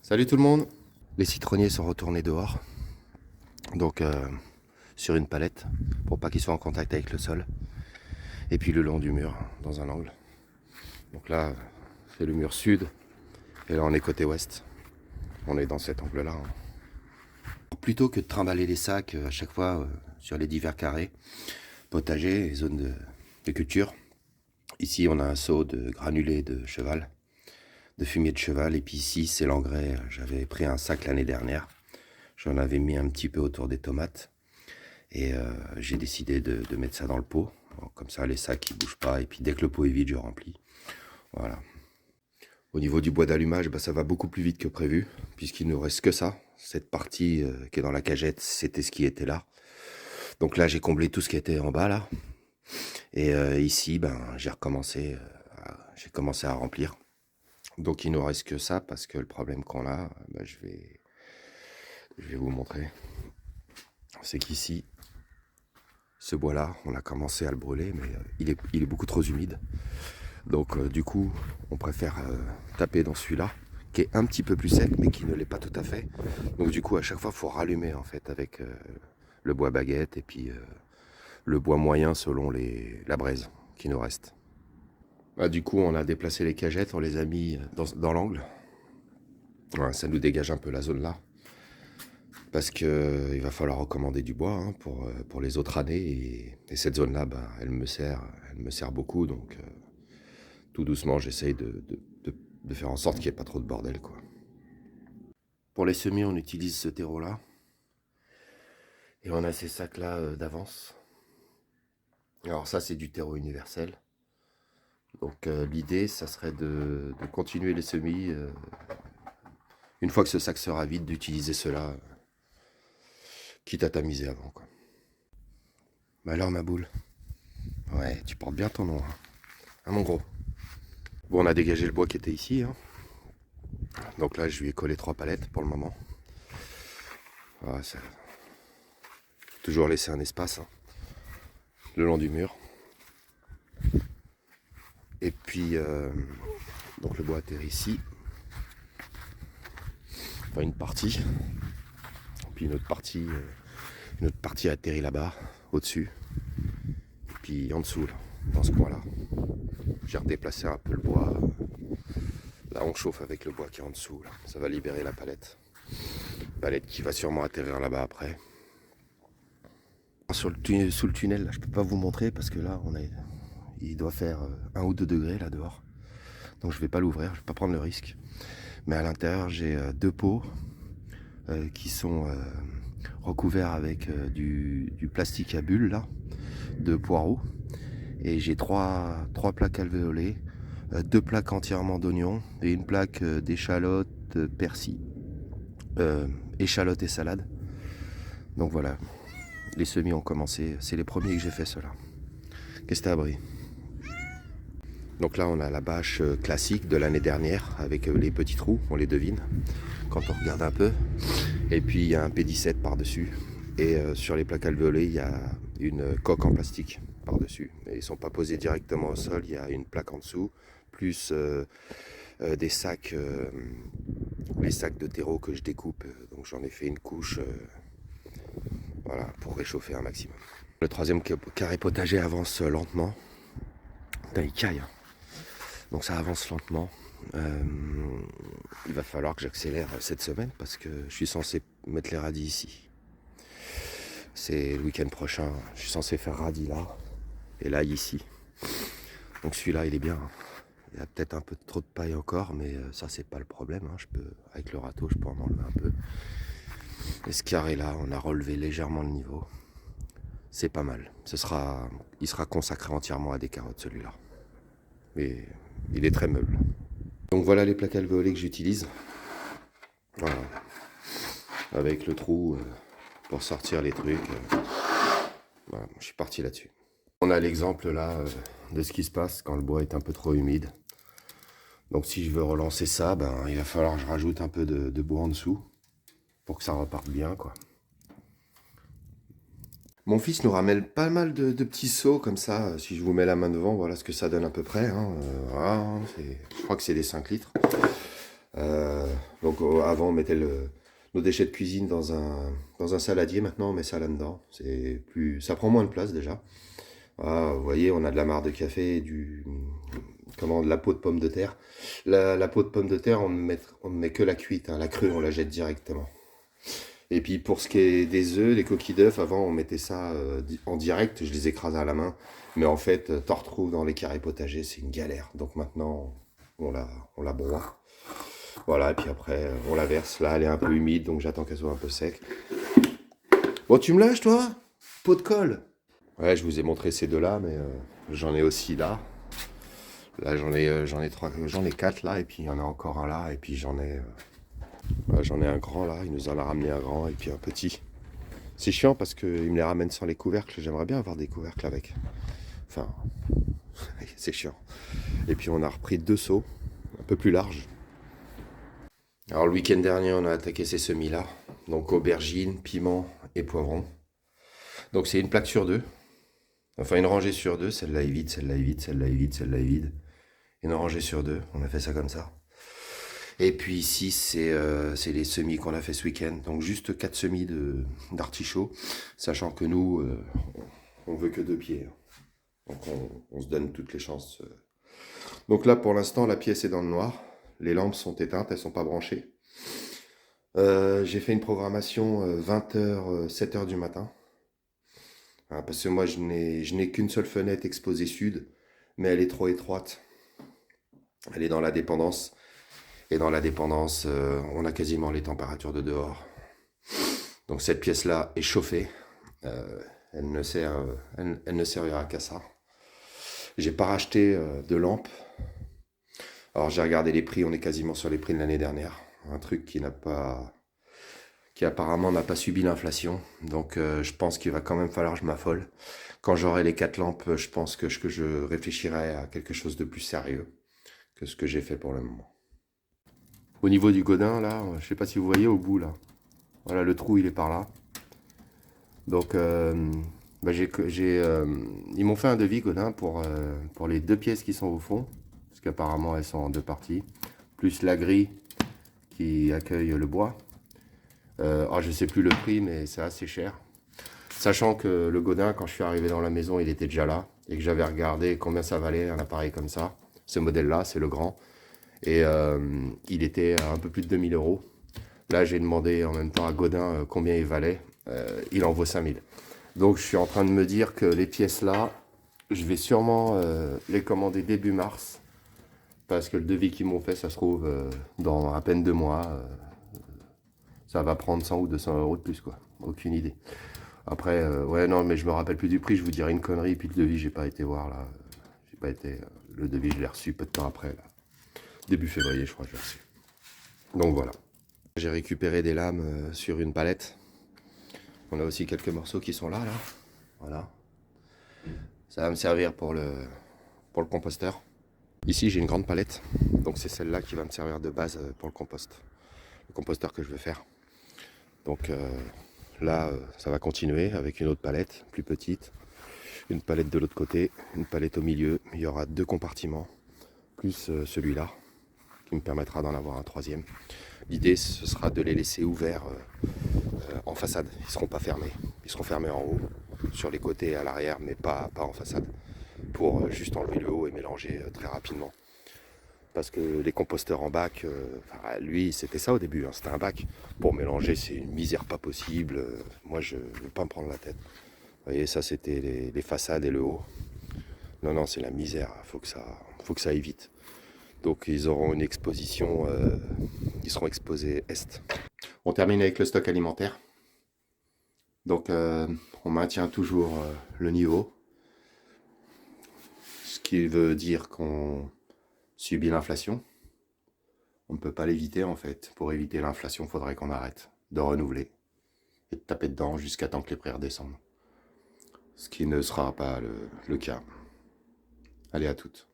Salut tout le monde. Les citronniers sont retournés dehors, donc sur une palette, pour pas qu'ils soient en contact avec le sol. Et puis le long du mur, dans un angle. Donc là, c'est le mur sud, et là on est côté ouest. On est dans cet angle-là. Plutôt que de trimballer les sacs à chaque fois sur les divers carrés, potagers et zones de culture, ici on a un seau de granulés de cheval, de fumier de cheval, et puis ici c'est l'engrais. J'avais pris un sac l'année dernière, j'en avais mis un petit peu autour des tomates, et j'ai décidé de mettre ça dans le pot. Alors, comme ça les sacs ils bougent pas, et puis dès que le pot est vide je remplis. Voilà. Au niveau du bois d'allumage, ça va beaucoup plus vite que prévu, puisqu'il ne nous reste que ça. Cette partie qui est dans la cagette, c'était ce qui était là. Donc là j'ai comblé tout ce qui était en bas là. Et ici, j'ai commencé à remplir. Donc il ne nous reste que ça, parce que le problème qu'on a, je vais vous montrer. C'est qu'ici, ce bois-là, on a commencé à le brûler, mais il est beaucoup trop humide. Donc du coup, on préfère taper dans celui-là, qui est un petit peu plus sec, mais qui ne l'est pas tout à fait. Donc du coup, à chaque fois, il faut rallumer en fait avec le bois baguette et puis le bois moyen selon la braise qui nous reste. Du coup, on a déplacé les cagettes, on les a mis dans l'angle. Voilà, ça nous dégage un peu la zone là. Parce que il va falloir recommander du bois pour les autres années. Et cette zone-là, elle me sert beaucoup. Donc, tout doucement, j'essaye de faire en sorte qu'il n'y ait pas trop de bordel, quoi. Pour les semis, on utilise ce terreau-là. Et on a ces sacs-là d'avance. Alors ça, c'est du terreau universel. Donc, l'idée, ça serait de continuer les semis. Une fois que ce sac sera vide, d'utiliser cela, quitte à tamiser avant, quoi. Alors, ma boule. Ouais, tu portes bien ton nom, hein, mon gros. Bon, on a dégagé le bois qui était ici, hein. Donc là, je lui ai collé 3 palettes pour le moment. Voilà, ça... Toujours laisser un espace, hein, le long du mur. Et puis, donc le bois atterrit ici. Enfin, une partie. Et puis une autre partie atterrit là-bas, au-dessus. Et puis en dessous, là, dans ce coin-là. J'ai redéplacé un peu le bois. Là, on chauffe avec le bois qui est en dessous, là. Ça va libérer la palette. Palette qui va sûrement atterrir là-bas après. Sous le tunnel, là, je peux pas vous montrer parce que là, il doit faire 1 ou 2 degrés là dehors. Donc je vais pas l'ouvrir, je vais pas prendre le risque. Mais à l'intérieur, j'ai 2 pots qui sont recouverts avec du plastique à bulles là, de poireaux. Et j'ai 3 plaques alvéolées, 2 plaques entièrement d'oignons et une plaque d'échalotes, persil, échalotes et salade. Donc voilà, les semis ont commencé, c'est les premiers que j'ai fait ceux-là. Qu'est-ce que t'as, Brie? Donc là, on a la bâche classique de l'année dernière avec les petits trous, on les devine quand on regarde un peu. Et puis il y a un P17 par-dessus. Et sur les plaques alvéolées, il y a une coque en plastique par-dessus. Et ils ne sont pas posés directement au sol, il y a une plaque en dessous, plus des sacs, les sacs de terreau que je découpe. Donc j'en ai fait une couche voilà, pour réchauffer un maximum. Le troisième carré potager avance lentement. Putain, il caille, hein. Donc ça avance lentement. Il va falloir que j'accélère cette semaine parce que je suis censé mettre les radis ici. C'est le week-end prochain. Je suis censé faire radis là et là ici. Donc celui-là il est bien. Il y a peut-être un peu trop de paille encore, mais ça c'est pas le problème, hein. Avec le râteau je peux en enlever un peu. Et ce carré là, on a relevé légèrement le niveau. C'est pas mal. Il sera consacré entièrement à des carottes celui-là. Mais il est très meuble. Donc voilà les plaques alvéolées que j'utilise. Voilà. Avec le trou pour sortir les trucs. Voilà, je suis parti là-dessus. On a l'exemple là de ce qui se passe quand le bois est un peu trop humide. Donc si je veux relancer ça, il va falloir que je rajoute un peu de bois en dessous pour que ça reparte bien, quoi. Mon fils nous ramène pas mal de petits seaux comme ça. Si je vous mets la main devant, voilà ce que ça donne à peu près, hein. Voilà, je crois que c'est des 5 litres. Donc avant on mettait nos déchets de cuisine dans un saladier, maintenant on met ça là-dedans. Ça prend moins de place déjà. Ah, vous voyez, on a de la marc de café, de la peau de pomme de terre. La peau de pomme de terre, on ne met que la cuite, hein. La crue, on la jette directement. Et puis pour ce qui est des œufs, des coquilles d'œufs, avant on mettait ça en direct, je les écrasais à la main. Mais en fait, t'en retrouves dans les carrés potagers, c'est une galère. Donc maintenant, on la broie. Voilà, et puis après, on la verse. Là, elle est un peu humide, donc j'attends qu'elle soit un peu sec. Bon, tu me lâches, toi? Pot de colle. Ouais, je vous ai montré ces deux-là, mais j'en ai aussi là. Là, j'en ai quatre là, et puis il y en a encore un là, et puis j'en ai un grand là. Il nous en a ramené un grand, et puis un petit. C'est chiant parce qu'il me les ramène sans les couvercles. J'aimerais bien avoir des couvercles avec. Enfin, c'est chiant. Et puis on a repris 2 seaux, un peu plus larges. Alors le week-end dernier, on a attaqué ces semis-là. Donc aubergines, piments et poivrons. Donc c'est une plaque sur 2. Enfin une rangée sur 2. Celle-là est vide, celle-là est vide, celle-là est vide, celle-là est vide. Une rangée sur 2. On a fait ça comme ça. Et puis ici, c'est les semis qu'on a fait ce week-end. Donc juste 4 semis d'artichauts. Sachant que nous, on veut que 2 pieds. Donc on se donne toutes les chances. Donc là, pour l'instant, la pièce est dans le noir. Les lampes sont éteintes, elles sont pas branchées. J'ai fait une programmation 20h, 7h du matin. Parce que moi, je n'ai qu'une seule fenêtre exposée sud, mais elle est trop étroite. Elle est dans la dépendance. Et dans la dépendance, on a quasiment les températures de dehors. Donc cette pièce-là est chauffée. Elle ne servira qu'à ça. J'ai pas racheté de lampe. Alors j'ai regardé les prix, on est quasiment sur les prix de l'année dernière. Un truc qui apparemment n'a pas subi l'inflation. Donc je pense qu'il va quand même falloir que je m'affole. Quand j'aurai les 4 lampes, je pense que je réfléchirai à quelque chose de plus sérieux que ce que j'ai fait pour le moment. Au niveau du godin, là, je sais pas si vous voyez au bout, là. Voilà, le trou, il est par là. Donc, ils m'ont fait un devis godin pour les 2 pièces qui sont au fond. Parce qu'apparemment, elles sont en 2 parties. Plus la grille qui accueille le bois. Je sais plus le prix, mais c'est assez cher. Sachant que le godin, quand je suis arrivé dans la maison, il était déjà là. Et que j'avais regardé combien ça valait un appareil comme ça. Ce modèle-là, c'est le grand. Et il était à un peu plus de 2000 euros. Là, j'ai demandé en même temps à Godin combien il valait. Il en vaut 5000. Donc, je suis en train de me dire que les pièces là, je vais sûrement les commander début mars. Parce que le devis qu'ils m'ont fait, ça se trouve dans à peine 2 mois. Ça va prendre 100 ou 200 euros de plus, quoi. Aucune idée. Après, ouais, non, mais je me rappelle plus du prix. Je vous dirai une connerie. Puis le devis, j'ai pas été voir là. J'ai pas été. Le devis, je l'ai reçu peu de temps après là. Début février, je crois que je l'ai reçu. Donc voilà. J'ai récupéré des lames sur une palette. On a aussi quelques morceaux qui sont là. Voilà. Ça va me servir pour le composteur. Ici, j'ai une grande palette. Donc c'est celle-là qui va me servir de base pour le compost. Le composteur que je veux faire. Donc là, ça va continuer avec une autre palette, plus petite. Une palette de l'autre côté, une palette au milieu. Il y aura 2 compartiments, plus celui-là, qui me permettra d'en avoir un 3e. L'idée, ce sera de les laisser ouverts en façade. Ils ne seront pas fermés. Ils seront fermés en haut, sur les côtés et à l'arrière, mais pas en façade. Pour juste enlever le haut et mélanger très rapidement. Parce que les composteurs en bac, lui, c'était ça au début. C'était un bac. Pour mélanger, c'est une misère pas possible. Moi, je ne veux pas me prendre la tête. Vous voyez, ça, c'était les façades et le haut. Non, c'est la misère. Faut que ça aille vite. Donc ils auront une exposition, ils seront exposés est. On termine avec le stock alimentaire. Donc on maintient toujours le niveau. Ce qui veut dire qu'on subit l'inflation. On ne peut pas l'éviter en fait. Pour éviter l'inflation, il faudrait qu'on arrête de renouveler et de taper dedans jusqu'à temps que les prix redescendent. Ce qui ne sera pas le cas. Allez, à toutes.